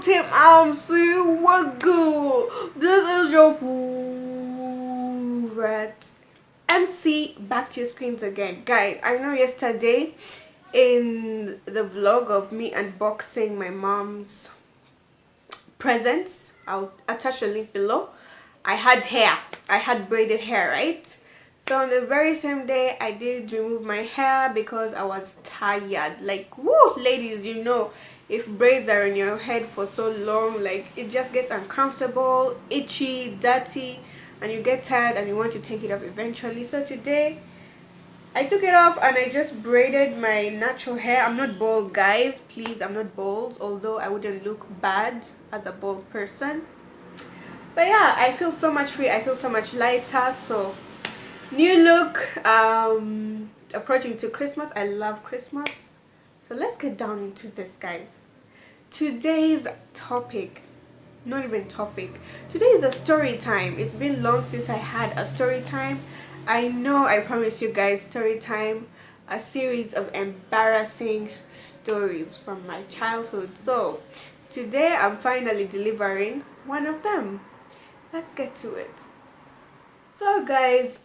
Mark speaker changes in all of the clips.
Speaker 1: Team MC, what's good? This is your favorite MC back to your screens again. Guys, I know yesterday in the vlog of me unboxing my mom's presents, I'll attach a link below, I had braided hair, right? So on the very same day I did remove my hair because I was tired. Like, woo, ladies, you know, if braids are in your head for so long, like, it just gets uncomfortable, itchy, dirty, and you get tired and you want to take it off eventually. So today I took it off and I just braided my natural hair. I'm not bald, guys, please, I'm not bald, although I wouldn't look bad as a bald person. But yeah, I feel so much free, I feel so much lighter. So new look, approaching to Christmas. I love Christmas. So let's get down into this, guys. Today's topic, not even topic, today is a story time. It's been long since I had a story time. I know I promised you guys story time, a series of embarrassing stories from my childhood. So today I'm finally delivering one of them. Let's get to it. So guys,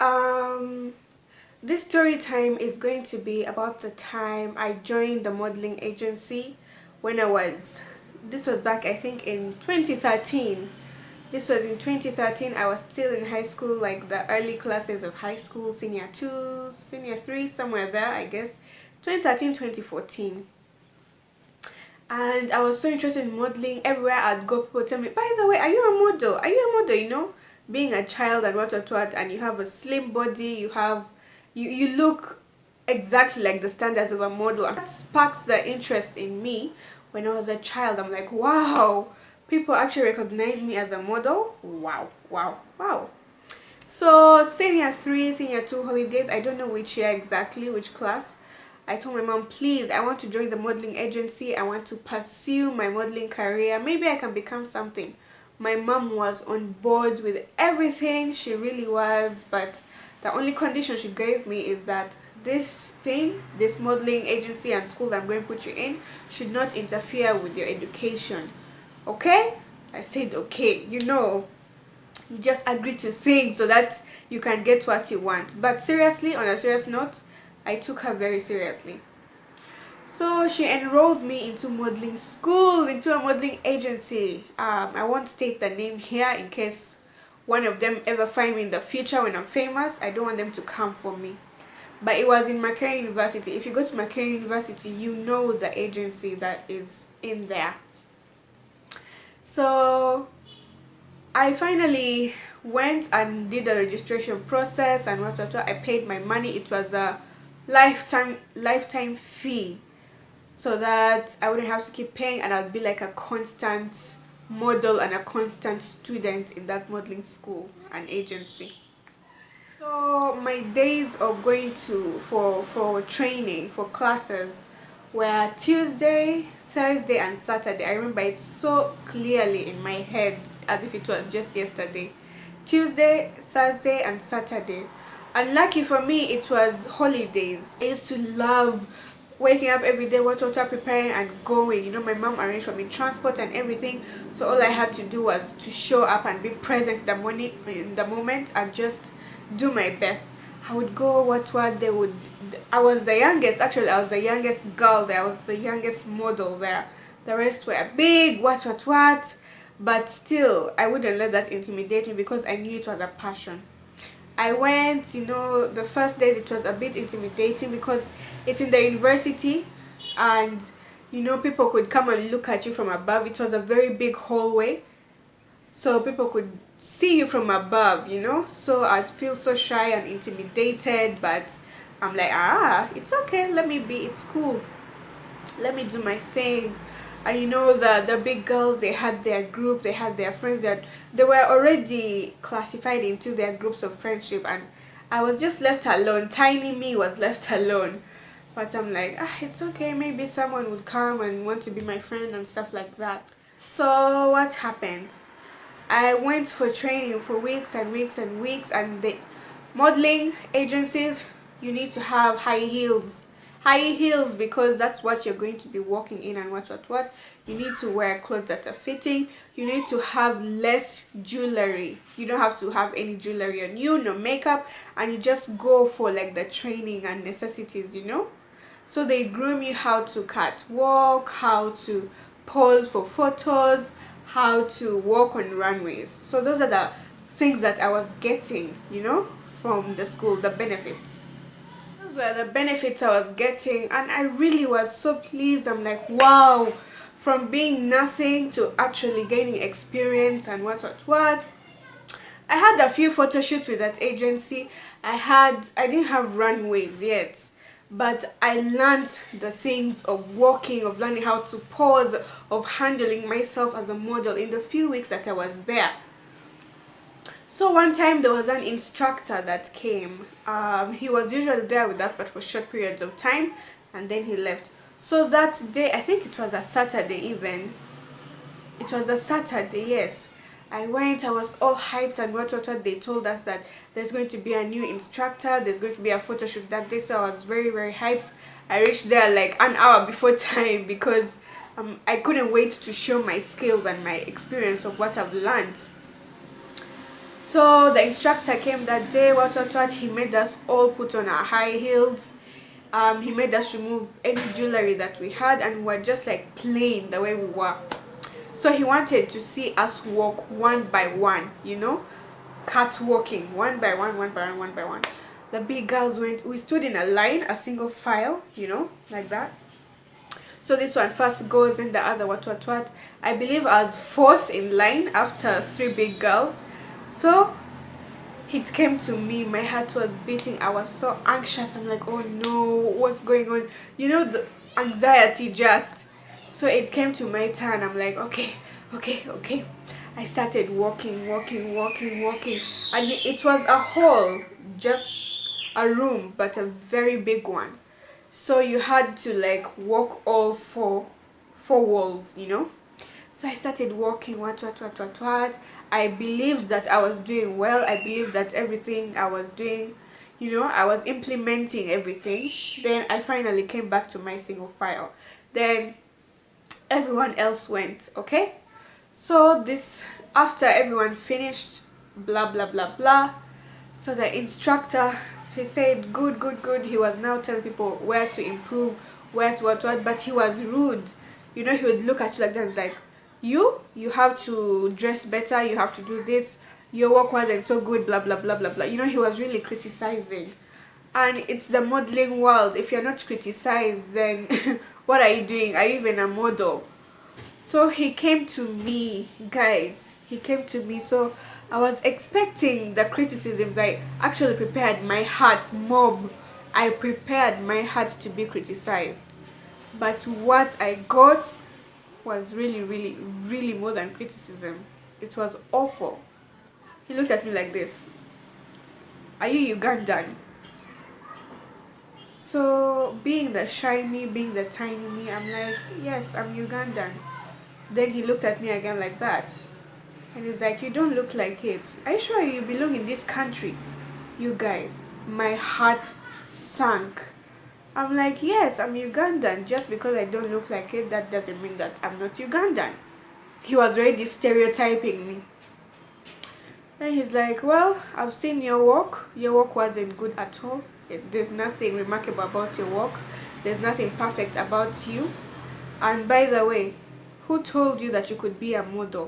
Speaker 1: this story time is going to be about the time I joined the modeling agency when this was back, I think, in 2013. This was in 2013. I was still in high school, like the early classes of high school, senior 2, senior 3, somewhere there, I guess. 2013, 2014. And I was so interested in modeling. Everywhere I'd go, people tell me, by the way, are you a model? Are you a model? You know, being a child and what, and you have a slim body, you look exactly like the standards of a model. And that sparks the interest in me. When I was a child, I'm like, wow, people actually recognize me as a model. Wow, wow, wow. So senior 3, senior 2 holidays, I don't know which year exactly, which class, I told my mom, please, I want to join the modeling agency. I want to pursue my modeling career. Maybe I can become something. My mom was on board with everything. She really was. But the only condition she gave me is that this modeling agency and school that I'm going to put you in should not interfere with your education. Okay? I said okay. You know, you just agree to things so that you can get what you want. But seriously, on a serious note, I took her very seriously. So she enrolled me into modeling school, into a modeling agency. I won't state the name here in case one of them ever find me in the future when I'm famous. I don't want them to come for me. But it was in Makerere University. If you go to Makerere University, you know the agency that is in there. So I finally went and did the registration process and what. I paid my money. It was a lifetime fee, so that I wouldn't have to keep paying and I'd be like a constant model and a constant student in that modeling school and agency. So my days of going to for training, for classes, were Tuesday, Thursday and Saturday. I remember it so clearly in my head as if it was just yesterday. Tuesday, Thursday and Saturday. And lucky for me, it was holidays. I used to love waking up every day, preparing and going. You know, my mom arranged for me transport and everything. So all I had to do was to show up and be present in the moment and just do my best. I would go, I was the youngest, actually. I was the youngest girl there. I was the youngest model there. The rest were big, but still, I wouldn't let that intimidate me because I knew it was a passion. I went, you know, the first days it was a bit intimidating because it's in the university and, you know, people could come and look at you from above. It was a very big hallway, so people could see you from above, you know. So I'd feel so shy and intimidated, but I'm like, it's okay, it's cool. Let me do my thing. And you know, the big girls, they had their group, they had their friends that they were already classified into their groups of friendship, and I was just left alone. Tiny me was left alone. But I'm like, it's okay, maybe someone would come and want to be my friend and stuff like that. So what happened? I went for training for weeks and weeks and weeks, and the modeling agencies, you need to have high heels high heels because that's what you're going to be walking in, and what you need to wear clothes that are fitting. You need to have less jewelry. You don't have to have any jewelry on you, no makeup, and you just go for like the training and necessities, you know. So they groom you how to catwalk, how to pose for photos, how to walk on runways. So those are the things that I was getting, you know, from the school, the benefits. Those were the benefits I was getting, and I really was so pleased. I'm like, wow, from being nothing to actually gaining experience and what. I had a few photo shoots with that agency. I didn't have runways yet, but I learned the things of walking, of learning how to pose, of handling myself as a model in the few weeks that I was there. So one time there was an instructor that came. He was usually there with us, but for short periods of time, and then he left. So that day, I think it was a Saturday even. It was a Saturday, yes. I went, I was all hyped, and what. They told us that there's going to be a new instructor, there's going to be a photo shoot that day, so I was very, very hyped. I reached there like an hour before time because I couldn't wait to show my skills and my experience of what I've learned. So the instructor came that day, what. He made us all put on our high heels. He made us remove any jewelry that we had, and we're just like plain the way we were. So he wanted to see us walk one by one, you know, catwalking one by one. The big girls we stood in a line, a single file, you know, like that. So this one first goes in, the other what. I believe I was fourth in line after three big girls. So it came to me, my heart was beating, I was so anxious. I'm like, oh no, what's going on, you know, the anxiety just. So it came to my turn. I'm like, okay. I started walking, and it was a hall, just a room, but a very big one. So you had to like walk all four walls, you know. So I started walking, what. I believed that I was doing well. I believed that everything I was doing, you know, I was implementing everything. Then I finally came back to my single file. Then everyone else went, okay. So this, after everyone finished, blah blah blah blah, so the instructor, he said good. He was now telling people where to improve, where to what, but he was rude, you know. He would look at you like that, like, you have to dress better, you have to do this, your work wasn't so good, blah blah blah blah blah, you know. He was really criticizing. And it's the modeling world. If you're not criticized, then what are you doing? Are you even a model? So he came to me, guys. He came to me. So I was expecting the criticisms. I actually prepared my heart, mob. I prepared my heart to be criticized. But what I got was really more than criticism. It was awful. He looked at me like this. Are you Ugandan? So being the shy me, being the tiny me, I'm like, yes, I'm Ugandan. Then he looked at me again like that, and he's like, you don't look like it. Are you sure you belong in this country? You guys, my heart sank. I'm like, yes, I'm Ugandan. Just because I don't look like it, that doesn't mean that I'm not Ugandan. He was already stereotyping me. And he's like, well, I've seen your work. Your work wasn't good at all. There's nothing remarkable about your work. There's nothing perfect about you. And by the way, who told you that you could be a model?